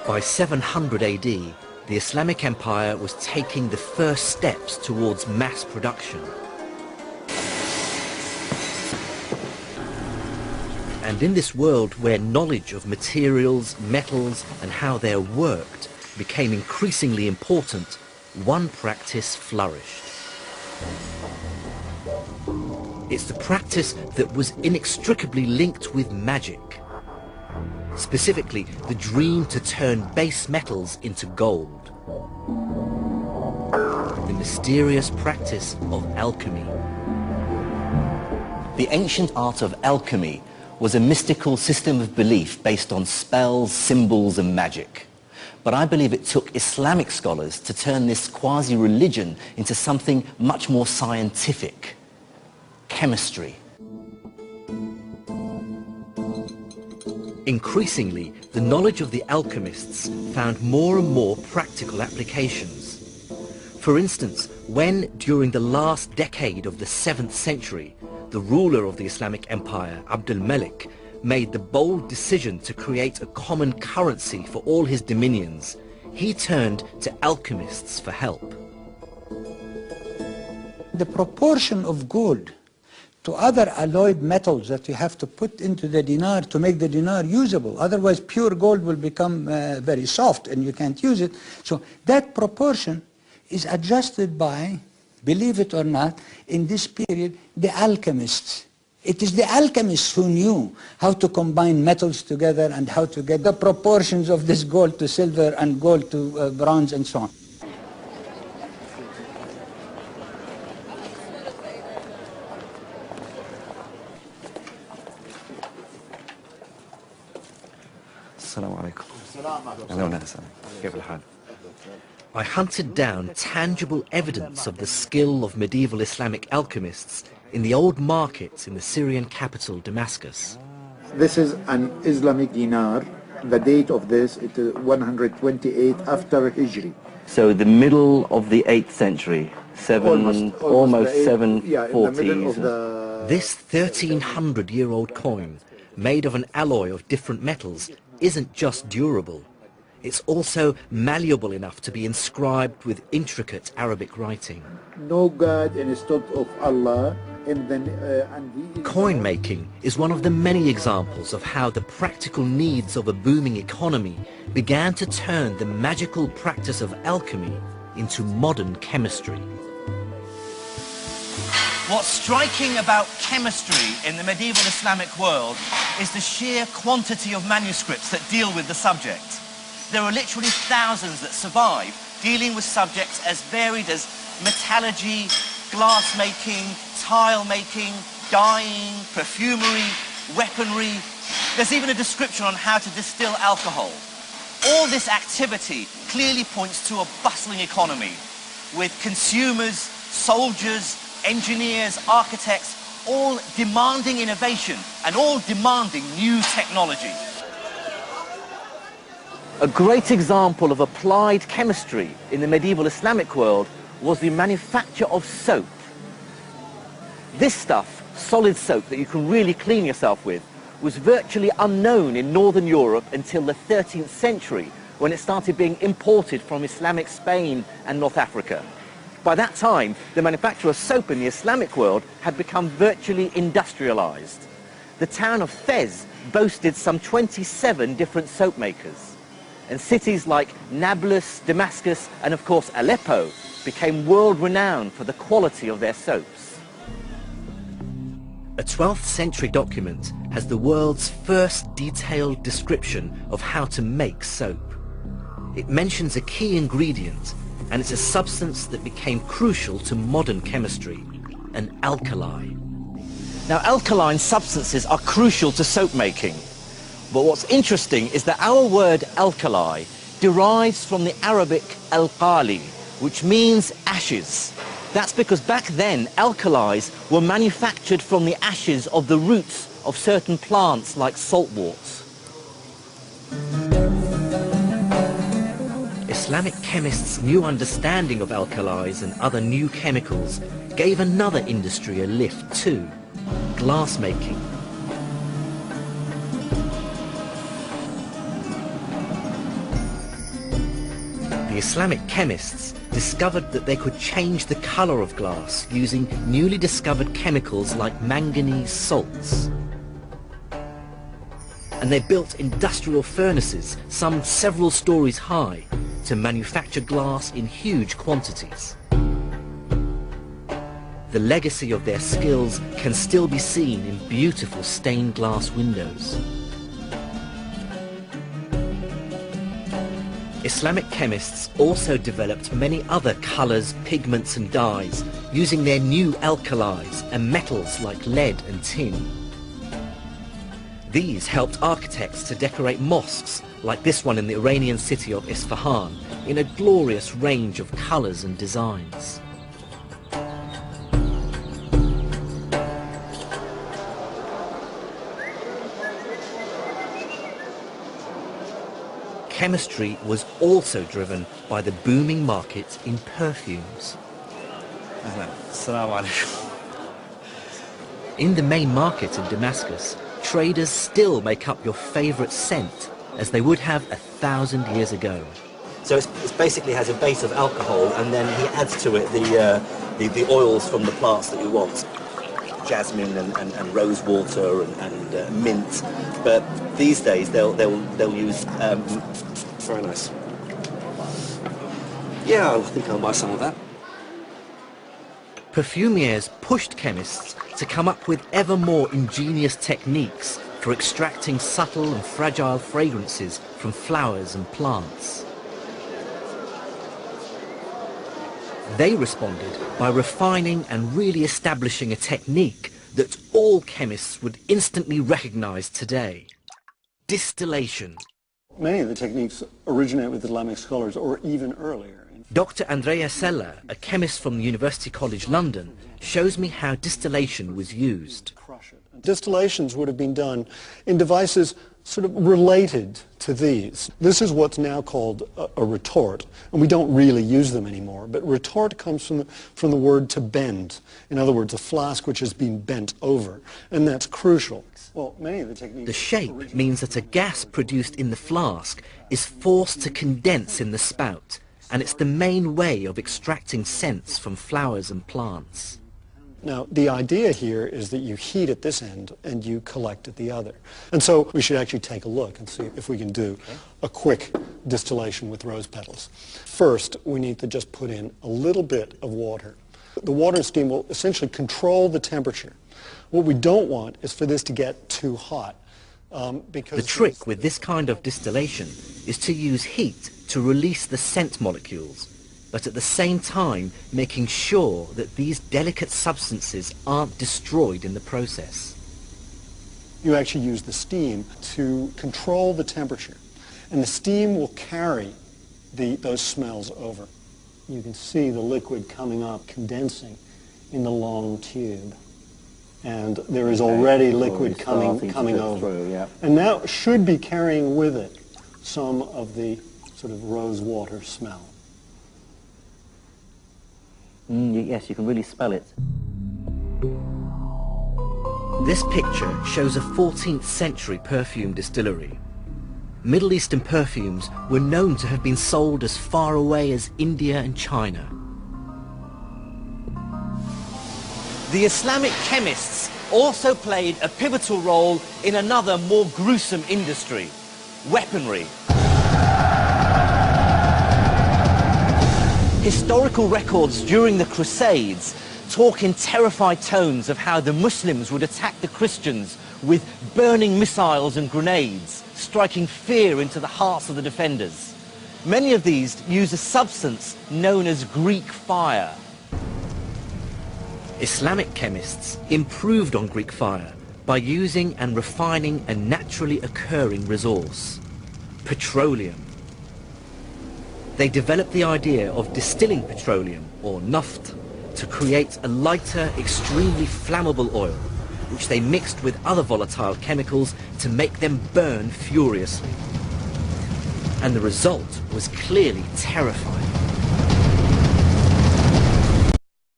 By 700 AD, the Islamic Empire was taking the first steps towards mass production. And in this world where knowledge of materials, metals, and how they're worked became increasingly important, one practice flourished. It's the practice that was inextricably linked with magic. Specifically, the dream to turn base metals into gold. The mysterious practice of alchemy. The ancient art of alchemy was a mystical system of belief based on spells, symbols, and magic. But I believe it took Islamic scholars to turn this quasi-religion into something much more scientific: chemistry. Increasingly, the knowledge of the alchemists found more and more practical applications. For instance, when, during the last decade of the 7th century, the ruler of the Islamic Empire, Abd al-Malik, made the bold decision to create a common currency for all his dominions, he turned to alchemists for help. The proportion of gold to other alloyed metals that you have to put into the dinar to make the dinar usable. Otherwise, pure gold will become very soft and you can't use it. So that proportion is adjusted by, believe it or not, in this period, the alchemists. It is the alchemists who knew how to combine metals together and how to get the proportions of this gold to silver and gold to bronze and so on. I hunted down tangible evidence of the skill of medieval Islamic alchemists in the old markets in the Syrian capital, Damascus. This is an Islamic dinar. The date of this is 128 after Hijri. So the middle of the 8th century, almost 740s. Yeah, in the middle of the... This 1300-year-old coin, made of an alloy of different metals, isn't just durable. It's also malleable enough to be inscribed with intricate Arabic writing. No God instead of Allah. Coin making is one of the many examples of how the practical needs of a booming economy began to turn the magical practice of alchemy into modern chemistry. What's striking about chemistry in the medieval Islamic world is the sheer quantity of manuscripts that deal with the subject. There are literally thousands that survive, dealing with subjects as varied as metallurgy, glass making, tile making, dyeing, perfumery, weaponry. There's even a description on how to distill alcohol. All this activity clearly points to a bustling economy, with consumers, soldiers, engineers, architects, all demanding innovation and all demanding new technology. A great example of applied chemistry in the medieval Islamic world was the manufacture of soap. This stuff, solid soap that you can really clean yourself with, was virtually unknown in Northern Europe until the 13th century, when it started being imported from Islamic Spain and North Africa. By that time, the manufacture of soap in the Islamic world had become virtually industrialized. The town of Fez boasted some 27 different soap makers. And cities like Nablus, Damascus, and of course Aleppo became world-renowned for the quality of their soaps. A 12th century document has the world's first detailed description of how to make soap. It mentions a key ingredient, and it's a substance that became crucial to modern chemistry, an alkali. Now, alkaline substances are crucial to soap making. But what's interesting is that our word alkali derives from the Arabic al-qali, which means ashes. That's because back then, alkalis were manufactured from the ashes of the roots of certain plants like saltworts. Islamic chemists' new understanding of alkalis and other new chemicals gave another industry a lift too: glass making. Islamic chemists discovered that they could change the color of glass using newly discovered chemicals like manganese salts. And they built industrial furnaces, some several stories high, to manufacture glass in huge quantities. The legacy of their skills can still be seen in beautiful stained glass windows. Islamic chemists also developed many other colors, pigments and dyes, using their new alkalis and metals like lead and tin. These helped architects to decorate mosques like this one in the Iranian city of Isfahan in a glorious range of colors and designs. Chemistry was also driven by the booming market in perfumes. In the main market in Damascus, traders still make up your favorite scent as they would have 1,000 years ago. So it basically has a base of alcohol, and then he adds to it the oils from the plants that you want. Jasmine and rose water and mint, but these days they'll use very nice. Yeah, I think I'll buy some of that. Perfumiers pushed chemists to come up with ever more ingenious techniques for extracting subtle and fragile fragrances from flowers and plants. They responded by refining and really establishing a technique that all chemists would instantly recognize today: distillation. Many of the techniques originate with Islamic scholars or even earlier. Dr. Andrea Sella, a chemist from University College London, shows me how distillation was used. Distillations would have been done in devices sort of related to these. This is what's now called a retort, and we don't really use them anymore, but retort comes from the word to bend. In other words, a flask which has been bent over, and that's crucial. Well, many of the techniques... The shape means that a gas produced in the flask is forced to condense in the spout, and it's the main way of extracting scents from flowers and plants. Now, the idea here is that you heat at this end and you collect at the other. And so we should actually take a look and see if we can do a quick distillation with rose petals. First, we need to just put in a little bit of water. The water and steam will essentially control the temperature. What we don't want is for this to get too hot. The trick with this kind of distillation is to use heat to release the scent molecules, but at the same time making sure that these delicate substances aren't destroyed in the process. You actually use the steam to control the temperature, and the steam will carry those smells over. You can see the liquid coming up, condensing in the long tube. And there is already liquid coming over. Through, yeah. And that should be carrying with it some of the sort of rose water smell. Yes, you can really smell it. This picture shows a 14th century perfume distillery. Middle Eastern perfumes were known to have been sold as far away as India and China. The Islamic chemists also played a pivotal role in another more gruesome industry: weaponry. Historical records during the Crusades talk in terrified tones of how the Muslims would attack the Christians with burning missiles and grenades, striking fear into the hearts of the defenders. Many of these use a substance known as Greek fire. Islamic chemists improved on Greek fire by using and refining a naturally occurring resource: petroleum. They developed the idea of distilling petroleum, or naft, to create a lighter, extremely flammable oil, which they mixed with other volatile chemicals to make them burn furiously. And the result was clearly terrifying.